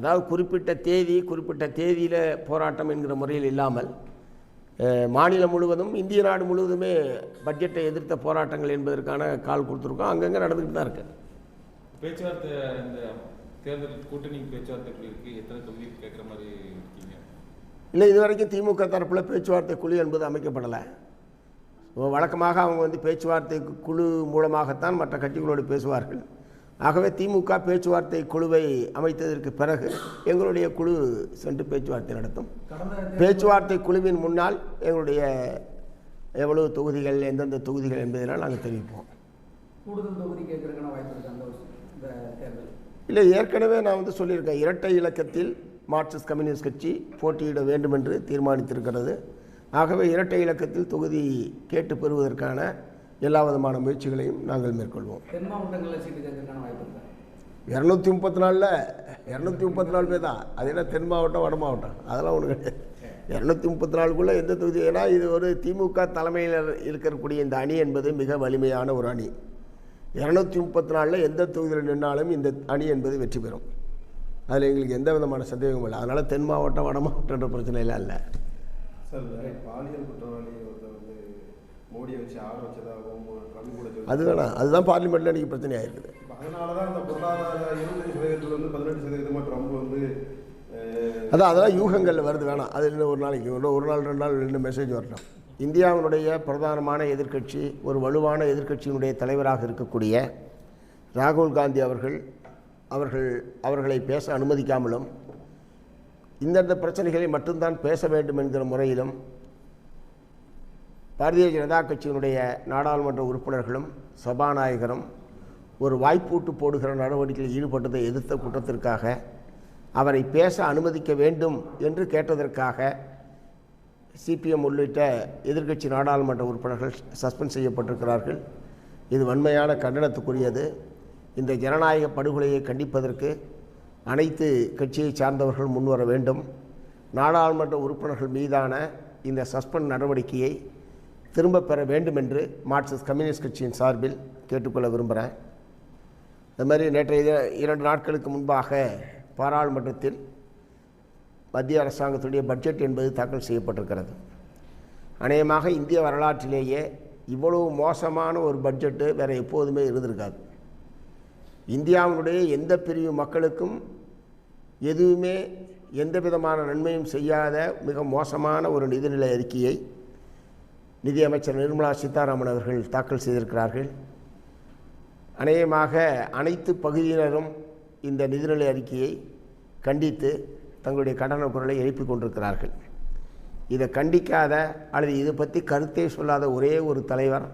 அதாவது குறிப்பிட்ட தேதியில் போராட்டம் என்கிற முறையில் இல்லாமல் மாநிலம் முழுவதும் இந்திய நாடு முழுவதுமே பட்ஜெட்டை எதிர்த்த போராட்டங்கள் என்பதற்கான கால் கொடுத்துருக்கோம். அங்கங்கே நடந்துக்கிட்டு தான் இருக்கு. பேச்சுவார்த்தை இந்த தேர்தல் கூட்டணி பேச்சுவார்த்தை குழுக்கு எத்தனை தொகுதி கேட்குற மாதிரி இருக்கீங்க? இல்லை, இது வரைக்கும் திமுக தரப்பில் பேச்சுவார்த்தை குழு என்பது அமைக்கப்படலை. வழக்கமாக அவங்க பேச்சுவார்த்தை குழு மூலமாகத்தான் மற்ற கட்சிகளோடு பேசுவார்கள். ஆகவே திமுக பேச்சுவார்த்தை குழுவை அமைத்ததற்கு பிறகு எங்களுடைய குழு சென்று பேச்சுவார்த்தை நடத்தும். பேச்சுவார்த்தை குழுவின் முன்னால் எங்களுடைய எவ்வளவு தொகுதிகள், எந்தெந்த தொகுதிகள் என்பதனால் நாங்கள் தெரிவிப்போம். கூடுதல் தொகுதி கேட்கறதுக்கான வாய்ப்பு இருக்கு இந்த தேர்தல்? இல்லை, ஏற்கனவே நான் சொல்லியிருக்கேன், இரட்டை இலக்கத்தில் மார்க்சிஸ்ட் கம்யூனிஸ்ட் கட்சி போட்டியிட வேண்டும் என்று தீர்மானித்திருக்கிறது. ஆகவே இரட்டை இலக்கத்தில் தொகுதி கேட்டு பெறுவதற்கான எல்லா விதமான முயற்சிகளையும் நாங்கள் மேற்கொள்வோம். தென் மாவட்டங்களில் சீட்டு கேட்கறதுக்கான வாய்ப்பு இருக்கா? 234 பேர் தான். அது என்ன தென் மாவட்டம் வட மாவட்டம் அதெல்லாம் ஒன்று கிடையாது. 234க்குள்ளே எந்த தொகுதி, ஏன்னா இது ஒரு திமுக தலைமையில் இருக்கக்கூடிய இந்த அணி என்பது மிக வலிமையான ஒரு அணி. 234 எந்த தொகுதியில் நின்றாலும் இந்த அணி என்பது வெற்றி பெறும். அதில் எங்களுக்கு எந்த விதமான சந்தேகமும் இல்லை. அதனால் தென் மாவட்டம் வட மாவட்டன்ற பிரச்சனையெல்லாம் இல்லை. சார், பாலியல் குற்றவாளி மோடியை வச்சு ஆட வச்சதாகவும் அது வேணாம், அதுதான் பார்லிமெண்ட்டில் இன்றைக்கி பிரச்சனையாக இருக்குது. அதனால தான் அந்த பொருளாதார 25% 18% ட்ரம்ப் அதெல்லாம் யூகங்களில் வருது. வேணாம், அது இன்னும் ஒரு நாளைக்கு ஒரு நாள் 2 நாள் இன்னும் மெசேஜ் வரட்டும். இந்தியாவினுடைய பிரதானமான எதிர்க்கட்சி, ஒரு வலுவான எதிர்க்கட்சியினுடைய தலைவராக இருக்கக்கூடிய ராகுல் காந்தி அவர்களை பேச அனுமதிக்காமலும் இந்தந்த பிரச்சனைகளை மட்டும்தான் பேச வேண்டும் என்கிற முறையிலும் பாரதிய ஜனதா கட்சியினுடைய நாடாளுமன்ற உறுப்பினர்களும் சபாநாயகரும் ஒரு வாய்ப்பூட்டு போடுகிற நடவடிக்கையில் ஈடுபட்டதை எதிர்த்த குற்றத்திற்காக அவரை பேச அனுமதிக்க வேண்டும் என்று கேட்டதற்காக சிபிஎம் உள்ளிட்ட எதிர்க்கட்சி நாடாளுமன்ற உறுப்பினர்கள் சஸ்பெண்ட் செய்யப்பட்டிருக்கிறார்கள். இது வன்மையான கண்டனத்துக்குரியது. இந்த ஜனநாயக படுகொலையை கண்டிப்பதற்கு அனைத்து கட்சியை சார்ந்தவர்கள் முன்வர வேண்டும். நாடாளுமன்ற உறுப்பினர்கள் மீதான இந்த சஸ்பெண்ட் நடவடிக்கையை திரும்ப பெற வேண்டும் என்று மார்க்சிஸ்ட் கம்யூனிஸ்ட் கட்சியின் சார்பில் கேட்டுக்கொள்ள விரும்புகிறேன். அது மாதிரி நேற்றைய 2 நாட்களுக்கு முன்பாக பாராளுமன்றத்தில் மத்திய அரசாங்கத்துடைய பட்ஜெட் என்பது தாக்கல் செய்யப்பட்டிருக்கிறது. அநேகமாக இந்திய வரலாற்றிலேயே இவ்வளவு மோசமான ஒரு பட்ஜெட்டு வேறு எப்போதுமே இருந்திருக்காது. இந்தியாவினுடைய எந்த பிரிவு மக்களுக்கும் எதுவுமே எந்த விதமான நன்மையும் செய்யாத மிக மோசமான ஒரு நிதிநிலை அறிக்கையை நிதியமைச்சர் நிர்மலா சீதாராமன் அவர்கள் தாக்கல் செய்திருக்கிறார்கள். அநேகமாக அனைத்து பகுதியினரும் இந்த நிதிநிலை அறிக்கையை கண்டித்து தங்களுடைய கண்டன குரலை எழுப்பிக் கொண்டிருக்கிறார்கள். இதை கண்டிக்காத அல்லது இதை பற்றி கருத்தே சொல்லாத ஒரே ஒரு தலைவர்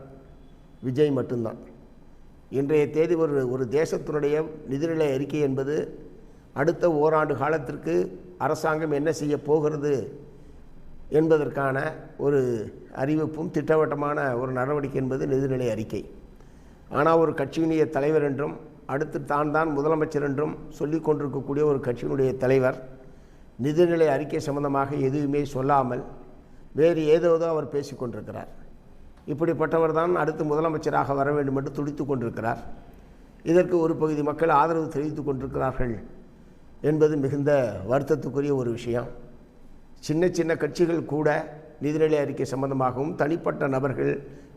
விஜய் மட்டும்தான். இன்றைய தேதி ஒரு தேசத்தினுடைய நிதிநிலை அறிக்கை என்பது அடுத்த ஓராண்டு காலத்திற்கு அரசாங்கம் என்ன செய்ய போகிறது என்பதற்கான ஒரு அறிவிப்பும் திட்டவட்டமான ஒரு நடவடிக்கை என்பது நிதிநிலை அறிக்கை. ஆனால் ஒரு கட்சியினுடைய தலைவர் என்றும் அடுத்து தான் முதலமைச்சர் என்றும் சொல்லிக் கொண்டிருக்கக்கூடிய ஒரு கட்சியினுடைய தலைவர் நிதிநிலை அறிக்கை சம்பந்தமாக எதுவுமே சொல்லாமல் வேறு ஏதோ அவர் பேசிக்கொண்டிருக்கிறார். இப்படிப்பட்டவர் தான் அடுத்து முதலமைச்சராக வர வேண்டும் என்று துடித்து கொண்டிருக்கிறார். இதற்கு ஒரு பகுதி மக்கள் ஆதரவு தெரிவித்து கொண்டிருக்கிறார்கள் என்பது மிகுந்த வருத்தத்துக்குரிய ஒரு விஷயம். சின்ன சின்ன கட்சிகள் கூட நிதிநிலை அறிக்கை சம்பந்தமாகவும் தனிப்பட்ட நபர்கள்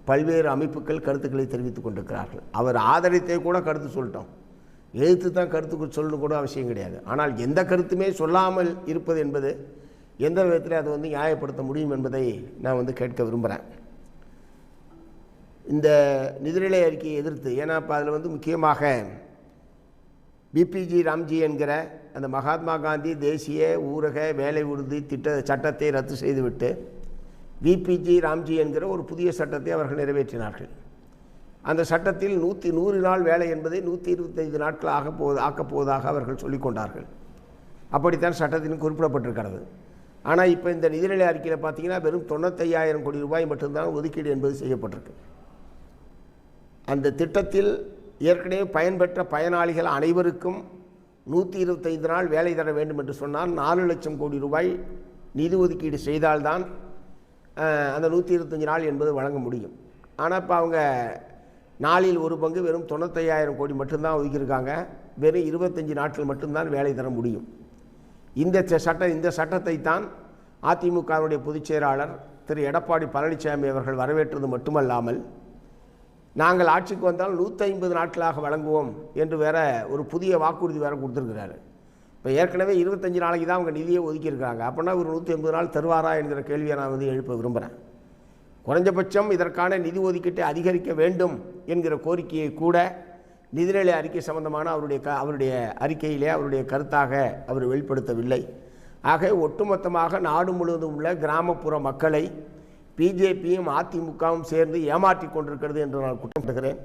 பல்வேறு அமைப்புகள் கருத்துக்களை தெரிவித்து கொண்டிருக்கிறார்கள். அவர் ஆதரித்தே கூட கருத்து சொல்லிட்டோம், எழுத்து தான் கருத்து சொல்லணும் கூட அவசியம் கிடையாது. ஆனால் எந்த கருத்துமே சொல்லாமல் இருப்பது என்பது எந்த விதத்தில் அது நியாயப்படுத்த முடியும் என்பதை நான் கேட்க விரும்புகிறேன். இந்த நிதிநிலை அறிக்கையை எதிர்த்து, ஏன்னா இப்போ அதில் முக்கியமாக பிபிஜி ராம்ஜி என்கிற அந்த மகாத்மா காந்தி தேசிய ஊரக வேலை உறுதி சட்டத்தை ரத்து செய்துவிட்டு விபிஜி ராம்ஜி என்கிற ஒரு புதிய சட்டத்தை அவர்கள் நிறைவேற்றினார்கள். அந்த சட்டத்தில் 100 நாள் வேலை என்பதை 125 நாட்கள் ஆக்கப் போவதாக அவர்கள் சொல்லிக்கொண்டார்கள். அப்படித்தான் சட்டத்திலும் குறிப்பிடப்பட்டிருக்கிறது. ஆனால் இப்போ இந்த நிதிநிலை அறிக்கையில் பார்த்தீங்கன்னா வெறும் 95,000 கோடி ரூபாய் மட்டும்தான் ஒதுக்கீடு என்பது செய்யப்பட்டிருக்கு. அந்த திட்டத்தில் ஏற்கனவே பயன்பெற்ற பயனாளிகள் அனைவருக்கும் 125 நாள் வேலை தர வேண்டும் என்று சொன்னால் 4 லட்சம் கோடி ரூபாய் நிதி ஒதுக்கீடு செய்தால்தான் அந்த 125 நாள் என்பது வழங்க முடியும். ஆனால் இப்போ அவங்க நாளில் ஒரு பங்கு வெறும் 95,000 கோடி மட்டும்தான் ஒதுக்கியிருக்காங்க. வெறும் 25 நாட்கள் மட்டும்தான் வேலை தர முடியும். இந்த சட்டத்தை தான் அதிமுகவுடைய பொதுச் செயலாளர் திரு எடப்பாடி பழனிசாமி அவர்கள் வரவேற்றது மட்டுமல்லாமல், நாங்கள் ஆட்சிக்கு வந்தால் 150 நாட்களாக வழங்குவோம் என்று வேற ஒரு புதிய வாக்குறுதி வேறு கொடுத்துருக்கிறாரு. இப்போ ஏற்கனவே 25 நாளைக்கு தான் அவங்க நிதியை ஒதுக்கியிருக்கிறாங்க. அப்படின்னா ஒரு 150 நாள் தருவாரா என்கிற கேள்வியை நான் வந்து எழுப்ப விரும்புகிறேன். குறைஞ்சபட்சம் இதற்கான நிதி ஒதுக்கீட்டை அதிகரிக்க வேண்டும் என்கிற கோரிக்கையை கூட நிதிநிலை அறிக்கை சம்பந்தமான அவருடைய அறிக்கையிலே அவருடைய கருத்தாக அவர் வெளிப்படுத்தவில்லை. ஆக ஒட்டுமொத்தமாக நாடு முழுவதும் உள்ள கிராமப்புற மக்களை பிஜேபியும் அதிமுகவும் சேர்ந்து ஏமாற்றி கொண்டிருக்கிறது என்று நான் குற்றம் சாட்டுகிறேன்.